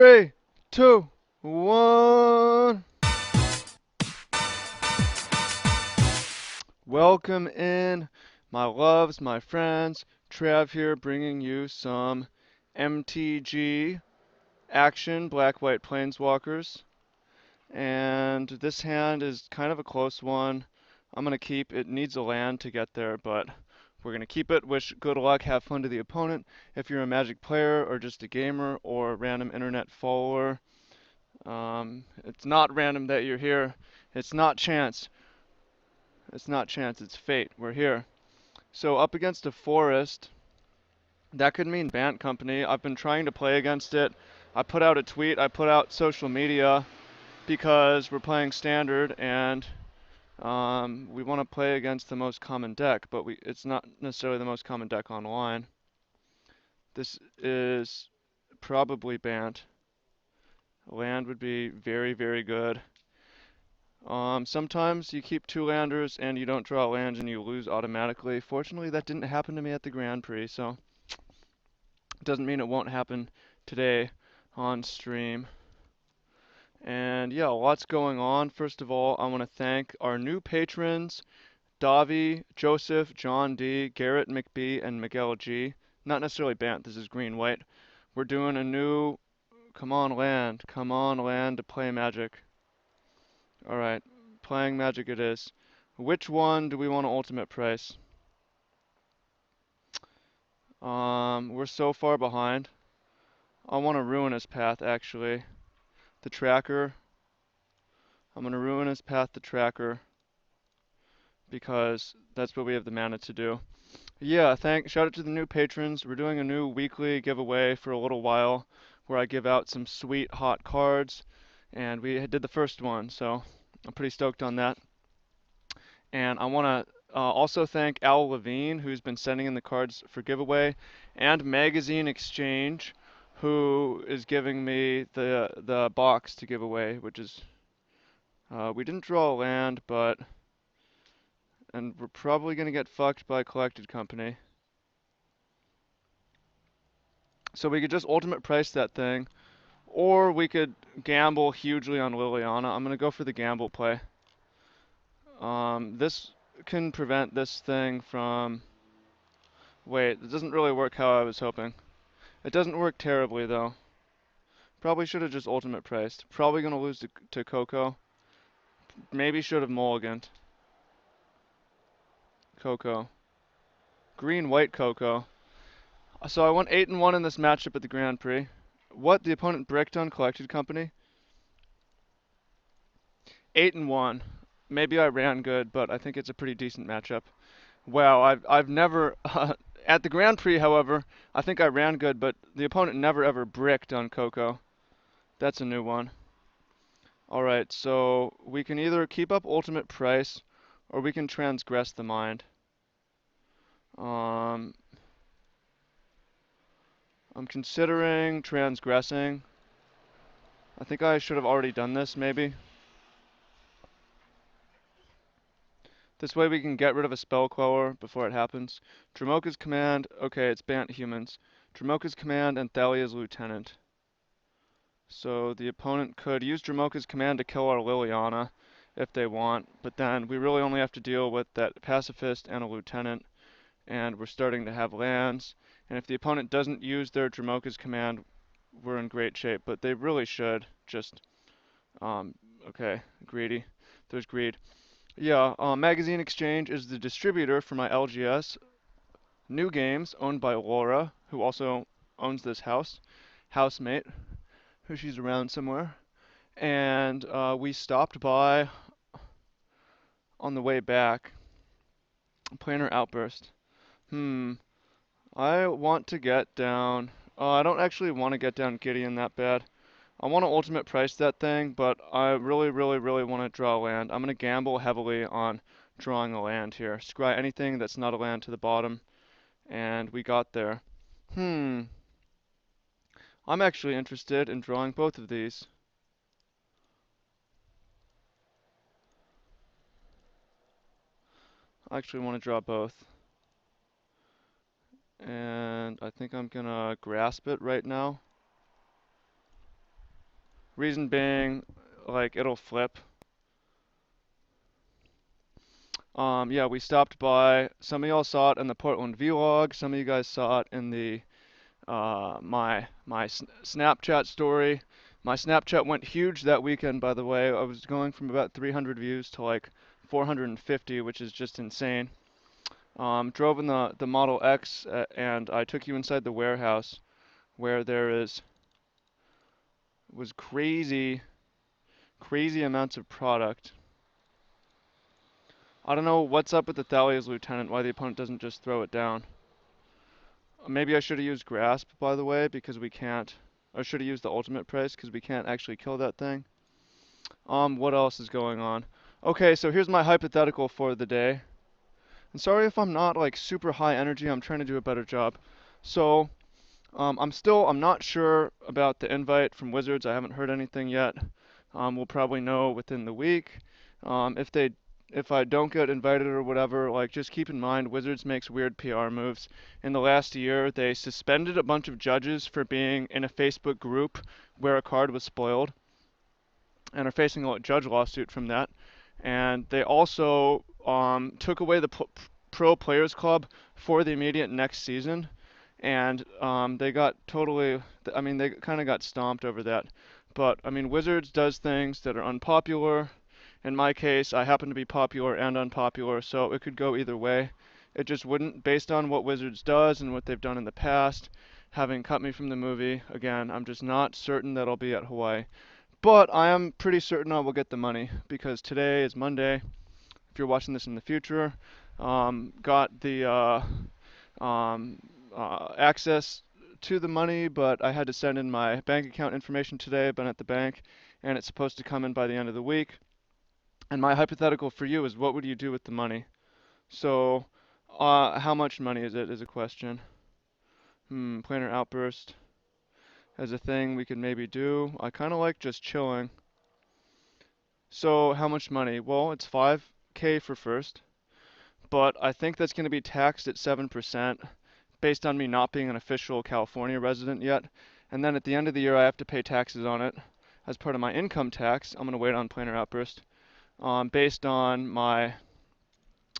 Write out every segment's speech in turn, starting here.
Three, two, one. Welcome in, my loves, my friends. Trav here bringing you some MTG action, Black White Planeswalkers. And this hand is kind of a close one. I'm going to keep it. Needs a land to get there, but we're going to keep it. Wish good luck, have fun to the opponent. If you're a Magic player or just a gamer or a random internet follower, it's not random that you're here. It's not chance. It's not chance. It's fate. We're here. So up against a forest, that could mean Bant Company. I've been trying to play against it. I put out a tweet. I put out social media because we're playing standard and we want to play against the most common deck, but it's not necessarily the most common deck online. This is probably Bant. Land would be very, very good. Sometimes you keep two landers and you don't draw lands and you lose automatically. Fortunately, that didn't happen to me at the Grand Prix, so it doesn't mean it won't happen today on stream. And yeah, lots going on. First of all, I want to thank our new patrons, Davi, Joseph, John D, Garrett McBee, and Miguel G. Not necessarily Bant, this is green white. We're doing a new come on land to play Magic. Alright, playing Magic it is. Which one do we want to ultimate price? We're so far behind. I want to ruin his path actually. The tracker. I'm gonna ruin his path the tracker because that's what we have the mana to do. Yeah, shout out to the new patrons. We're doing a new weekly giveaway for a little while where I give out some sweet hot cards, and we did the first one, so I'm pretty stoked on that. And I want to also thank Al Levine, who's been sending in the cards for giveaway, and Magazine Exchange, who is giving me the box to give away, which is we didn't draw a land, and we're probably gonna get fucked by Collected Company. So we could just ultimate price that thing, or we could gamble hugely on Liliana. I'm gonna go for the gamble play. This can prevent this thing from. Wait, it doesn't really work how I was hoping. It doesn't work terribly though. Probably should have just ultimate priced. Probably gonna lose to Coco. Maybe should have mulliganed. Coco. Green white Coco. So I went 8-1 in this matchup at the Grand Prix. What? The opponent bricked on Collected Company? 8-1. Maybe I ran good, but I think it's a pretty decent matchup. Wow, I've never at the Grand Prix, however, I think I ran good, but the opponent never ever bricked on Coco. That's a new one. All right, so we can either keep up ultimate price, or we can transgress the mind. Um, I'm considering transgressing. I think I should have already done this, maybe. This way we can get rid of a spell queller before it happens. Dramoka's command, okay, it's Bant humans. Dramoka's command and Thalia's lieutenant. So the opponent could use Dramoka's command to kill our Liliana if they want, but then we really only have to deal with that pacifist and a lieutenant, and we're starting to have lands. And if the opponent doesn't use their Dramoka's command, we're in great shape, but they really should just, okay, greedy. There's greed. Yeah, Magazine Exchange is the distributor for my LGS new games owned by Laura, who also owns this housemate, who she's around somewhere. And we stopped by on the way back. Planar Outburst. I want to get down. I don't actually want to get down Gideon that bad. I want to ultimate price that thing, but I really, really, really want to draw a land. I'm going to gamble heavily on drawing a land here. Scry anything that's not a land to the bottom. And we got there. I'm actually interested in drawing both of these. I actually want to draw both. And I think I'm gonna grasp it right now. Reason being, like, it'll flip. Yeah, we stopped by. Some of y'all saw it in the Portland vlog. Some of you guys saw it in the my Snapchat story. My Snapchat went huge that weekend, by the way. I was going from about 300 views to like 450, which is just insane. Drove in the Model X, and I took you inside the warehouse where was crazy amounts of product. I don't know what's up with the Thalia's Lieutenant, why the opponent doesn't just throw it down. Maybe I should have used Grasp, by the way, because we can't. I should have used the ultimate price because we can't actually kill that thing. What else is going on? Okay, so here's my hypothetical for the day. And sorry if I'm not like super high energy, I'm trying to do a better job. So, I'm not sure about the invite from Wizards. I haven't heard anything yet. We'll probably know within the week. If I don't get invited or whatever, like just keep in mind Wizards makes weird PR moves. In the last year, they suspended a bunch of judges for being in a Facebook group where a card was spoiled and are facing a judge lawsuit from that. And they also took away the Pro Players Club for the immediate next season, and they got totally. I mean, they kind of got stomped over that. But I mean, Wizards does things that are unpopular. In my case, I happen to be popular and unpopular, so it could go either way. It just wouldn't, based on what Wizards does and what they've done in the past. Having cut me from the movie, again, I'm just not certain that I'll be at Hawaii. But I am pretty certain I will get the money because today is Monday. If you're watching this in the future, got the access to the money, but I had to send in my bank account information today. I've been at the bank, and it's supposed to come in by the end of the week. And my hypothetical for you is, what would you do with the money? So, how much money is it? Is a question. Planar outburst as a thing we could maybe do. I kind of like just chilling. So how much money? Well, it's 5K for first, but I think that's going to be taxed at 7% based on me not being an official California resident yet. And then at the end of the year, I have to pay taxes on it as part of my income tax. I'm going to wait on Planar Outburst. Based on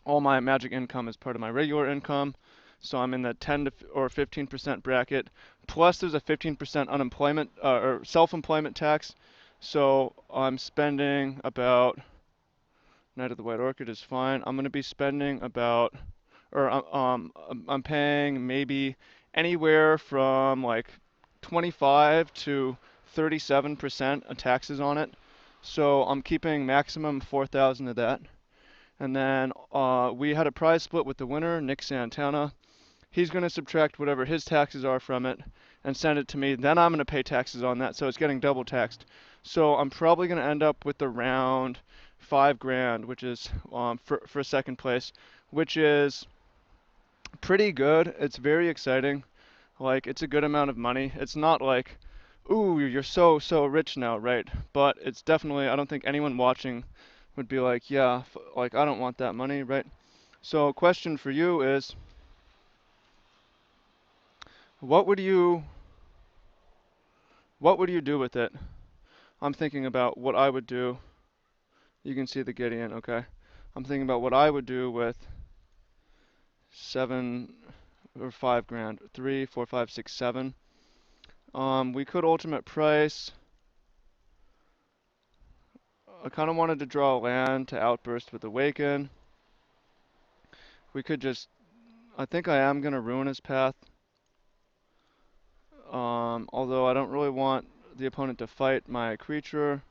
all my Magic income as part of my regular income. So I'm in the 10 to or 15% bracket. Plus, there's a 15% unemployment or self-employment tax. So I'm spending about Knight of the White Orchid is fine. I'm going to be spending about, or I'm paying maybe anywhere from like 25 to 37% of taxes on it. So I'm keeping maximum 4,000 of that. And then we had a prize split with the winner, Nick Santana. He's going to subtract whatever his taxes are from it and send it to me. Then I'm going to pay taxes on that, so it's getting double taxed. So I'm probably going to end up with around 5 grand, which is for second place, which is pretty good. It's very exciting. Like, it's a good amount of money. It's not like, ooh, you're so rich now, right? But it's definitely, I don't think anyone watching would be like, yeah, like, I don't want that money, right? So, question for you is, what would you what would you do with it? I'm thinking about what I would do. You can see the Gideon, okay? I'm thinking about what I would do with 7 or 5 grand. 3, 4, 5, 6, 7. We could ultimate price. I kind of wanted to draw a land to outburst with Awaken. We could just. I think I am going to ruin his path. Although I don't really want the opponent to fight my creature.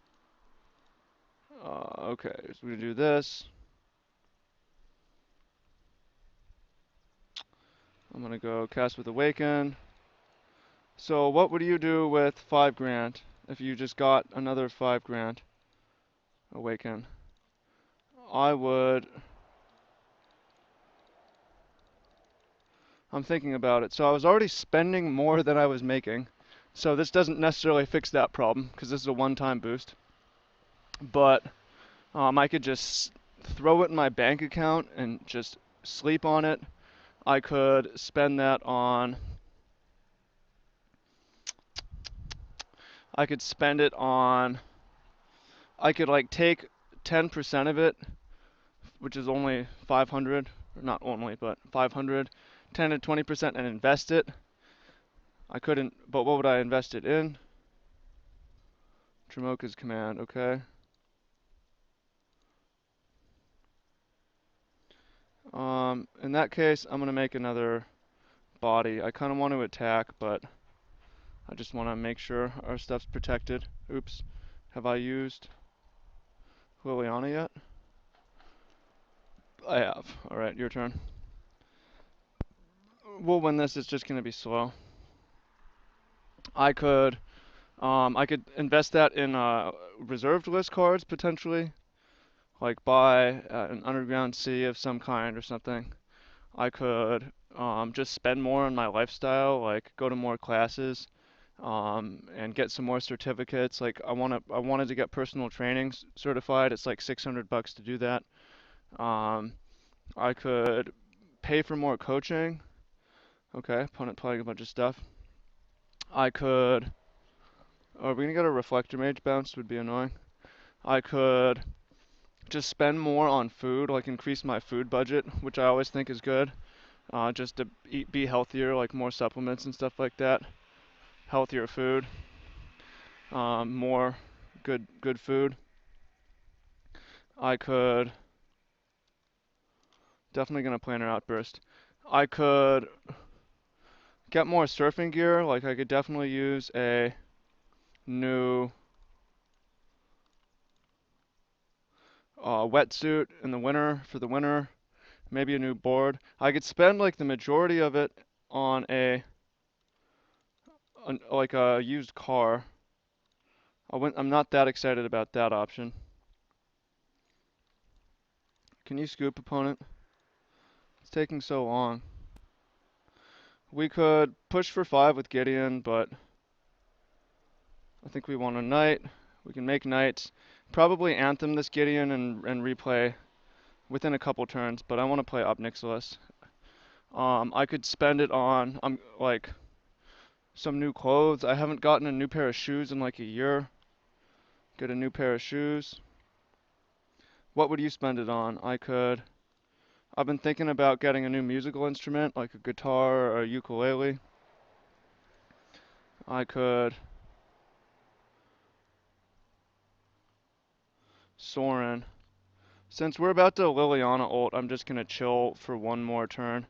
Okay, so we do this. I'm going to go cast with Awaken. So what would you do with 5 grand if you just got another 5 grand? Awaken. I would. I'm thinking about it. So I was already spending more than I was making. So this doesn't necessarily fix that problem because this is a one-time boost. But I could just throw it in my bank account and just sleep on it. I could spend that on. I could spend it on, I could like take 10% of it, which is only 500, or not only, but 500, 10 to 20% and invest it. I couldn't, but what would I invest it in? Tramoka's command, okay. In that case, I'm gonna make another body. I kind of want to attack, but I just want to make sure our stuff's protected. Oops. Have I used Liliana yet? I have. Alright, your turn. We'll win this, it's just gonna be slow. I could invest that in reserved list cards potentially, like buy an underground sea of some kind or something. I could just spend more on my lifestyle, like go to more classes, and get some more certificates. Like I wanted to get personal training certified. It's like 600 bucks to do that. Um, I could pay for more coaching. Okay, opponent playing a bunch of stuff. I could. Oh, are we gonna get a reflector mage bounce? Would be annoying. I could just spend more on food, like increase my food budget, which I always think is good. Just to be healthier, like more supplements and stuff like that. Healthier food, more good food. I could definitely gonna plan an outburst. I could get more surfing gear. Like I could definitely use a new wetsuit in the winter for the winter. Maybe a new board. I could spend like the majority of it on like a used car. I'm not that excited about that option. Can you scoop, opponent? It's taking so long. We could push for 5 with Gideon, but I think we want a knight. We can make knights. Probably Anthem this Gideon and replay within a couple turns, but I want to play Ob Nixilis. I could spend it on like some new clothes. I haven't gotten a new pair of shoes in like a year. Get a new pair of shoes. What would you spend it on? I've been thinking about getting a new musical instrument, like a guitar or a ukulele. I could Soren. Since we're about to Liliana ult, I'm just gonna chill for one more turn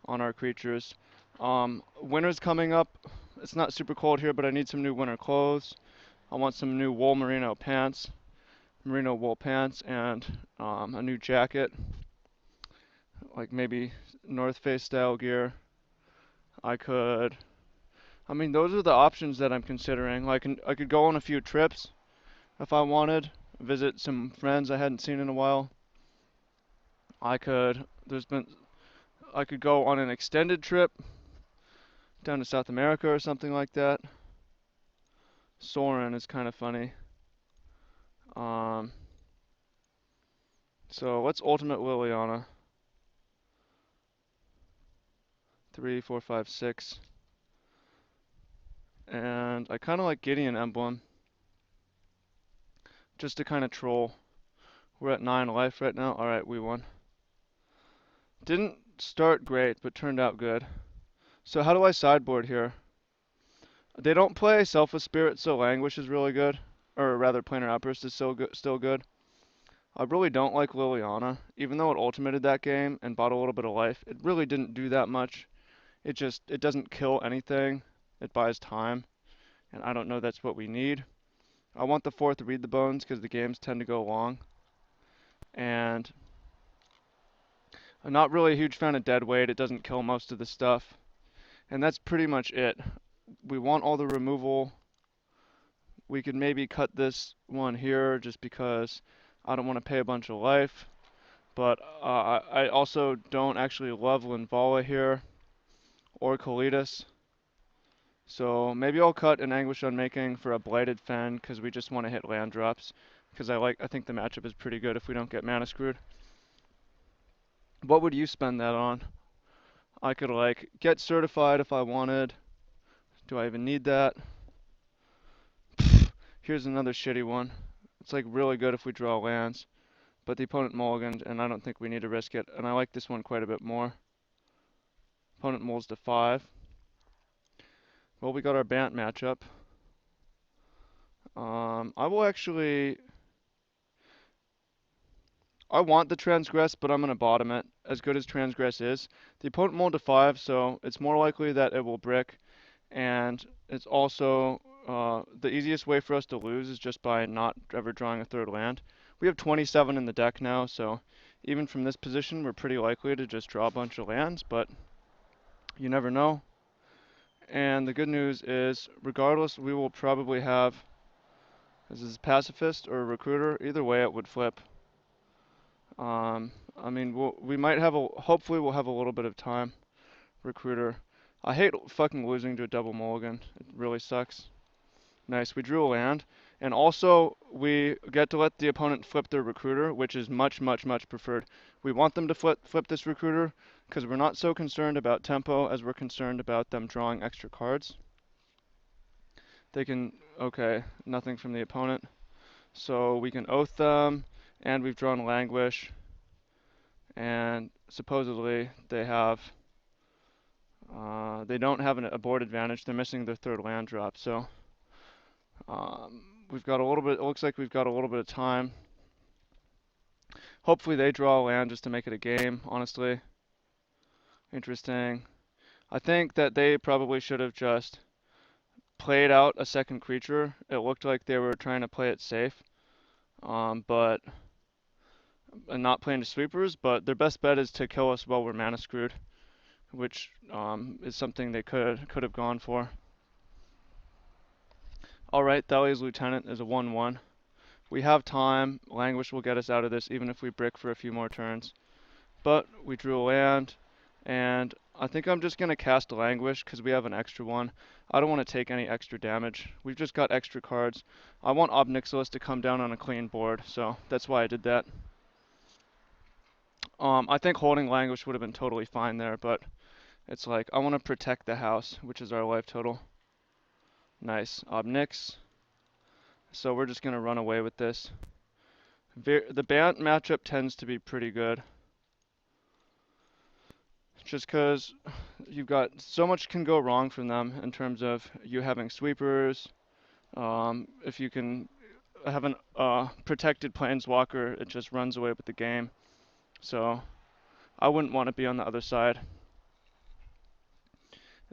on our creatures. Winter's coming up. It's not super cold here, but I need some new winter clothes. I want some new wool merino pants, merino wool pants, and a new jacket, like maybe North Face style gear. I could. I mean, those are the options that I'm considering. I could go on a few trips if I wanted, visit some friends I hadn't seen in a while. I could. I could go on an extended trip down to South America or something like that. Soren is kind of funny. Um, so let's ultimate Liliana. 3, 4, 5, 6. And I kind of like Gideon Emblem. Just to kind of troll. We're at 9 life right now. Alright, we won. Didn't start great, but turned out good. So how do I sideboard here? They don't play Selfless Spirit, so Languish is really good. Or rather, Planar Outburst is still good. I really don't like Liliana. Even though it ultimated that game and bought a little bit of life, it really didn't do that much. It doesn't kill anything. It buys time. And I don't know that's what we need. I want the 4th Read the Bones because the games tend to go long. And I'm not really a huge fan of Deadweight. It doesn't kill most of the stuff. And that's pretty much it. We want all the removal. We could maybe cut this one here just because I don't want to pay a bunch of life. But I also don't actually love Linvala here or Kalidas. So maybe I'll cut an Anguish Unmaking for a Blighted Fen because we just want to hit land drops. Because I think the matchup is pretty good if we don't get mana screwed. What would you spend that on? I could like get certified if I wanted. Do I even need that? Here's another shitty one. It's like really good if we draw lands, but the opponent mulliganed, and I don't think we need to risk it. And I like this one quite a bit more. Opponent mulls to 5. Well, we got our Bant matchup. I will actually. I want the Transgress, but I'm going to bottom it. As good as Transgress is, the opponent mulled to 5, so it's more likely that it will brick. And it's also the easiest way for us to lose is just by not ever drawing a third land. We have 27 in the deck now, so even from this position, we're pretty likely to just draw a bunch of lands, but you never know. And the good news is, regardless, we will probably have, this is pacifist or recruiter, either way it would flip. I mean, we might have hopefully we'll have a little bit of time. Recruiter. I hate fucking losing to a double mulligan. It really sucks. Nice, we drew a land. And also, we get to let the opponent flip their recruiter, which is much, much, much preferred. We want them to flip this recruiter because we're not so concerned about tempo as we're concerned about them drawing extra cards. They can, okay, nothing from the opponent. So we can oath them, and we've drawn Languish. And supposedly they have, they don't have a board advantage. They're missing their third land drop. So we've got a little bit, it looks like we've got a little bit of time. Hopefully they draw a land just to make it a game, honestly. Interesting. I think that they probably should have just played out a second creature. It looked like they were trying to play it safe, but and not playing the sweepers. But their best bet is to kill us while we're mana screwed, which is something they could have gone for. All right, Thalia's Lieutenant is a 1/1. We have time. Languish will get us out of this, even if we brick for a few more turns. But we drew a land, and I think I'm just going to cast a Languish because we have an extra one. I don't want to take any extra damage. We've just got extra cards. I want Ob Nixilis to come down on a clean board, so that's why I did that. I think holding Languish would have been totally fine there, but it's like I want to protect the house, which is our life total. Nice. Ob Nix. So we're just going to run away with this. The Bant matchup tends to be pretty good. Just because you've got so much can go wrong from them in terms of you having sweepers. If you can have a protected planeswalker, it just runs away with the game. So I wouldn't want to be on the other side.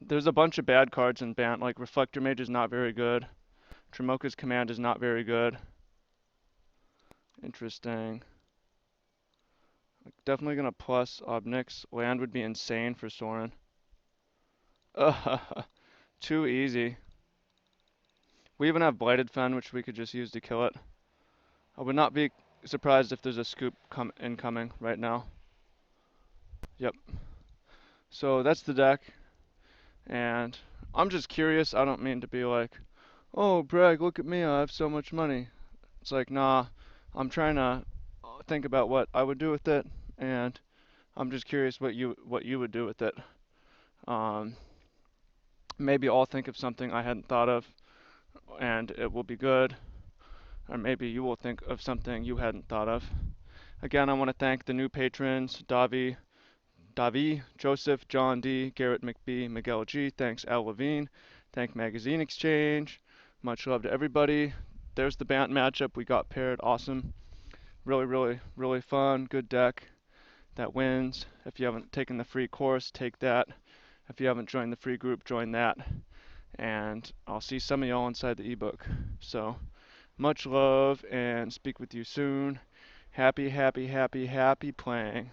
There's a bunch of bad cards in Bant, like Reflector Mage is not very good. Tremoka's Command is not very good. Interesting. Definitely gonna plus Ob Nix. Land would be insane for Sorin. Too easy. We even have Blighted Fen, which we could just use to kill it. I would not be surprised if there's a scoop incoming right now. Yep. So that's the deck. And I'm just curious. I don't mean to be like, oh, brag, look at me, I have so much money. It's like, nah, I'm trying to think about what I would do with it, and I'm just curious what you would do with it. Maybe I'll think of something I hadn't thought of, and it will be good. Or maybe you will think of something you hadn't thought of. Again, I want to thank the new patrons, Davi, Joseph, John D, Garrett McBee, Miguel G. Thanks, Al Levine. Thank Magazine Exchange. Much love to everybody. There's the Bant matchup. We got paired. Awesome. Really, really, really fun. Good deck. That wins. If you haven't taken the free course, take that. If you haven't joined the free group, join that. And I'll see some of y'all inside the ebook. So, much love and speak with you soon. Happy, happy, happy, happy playing.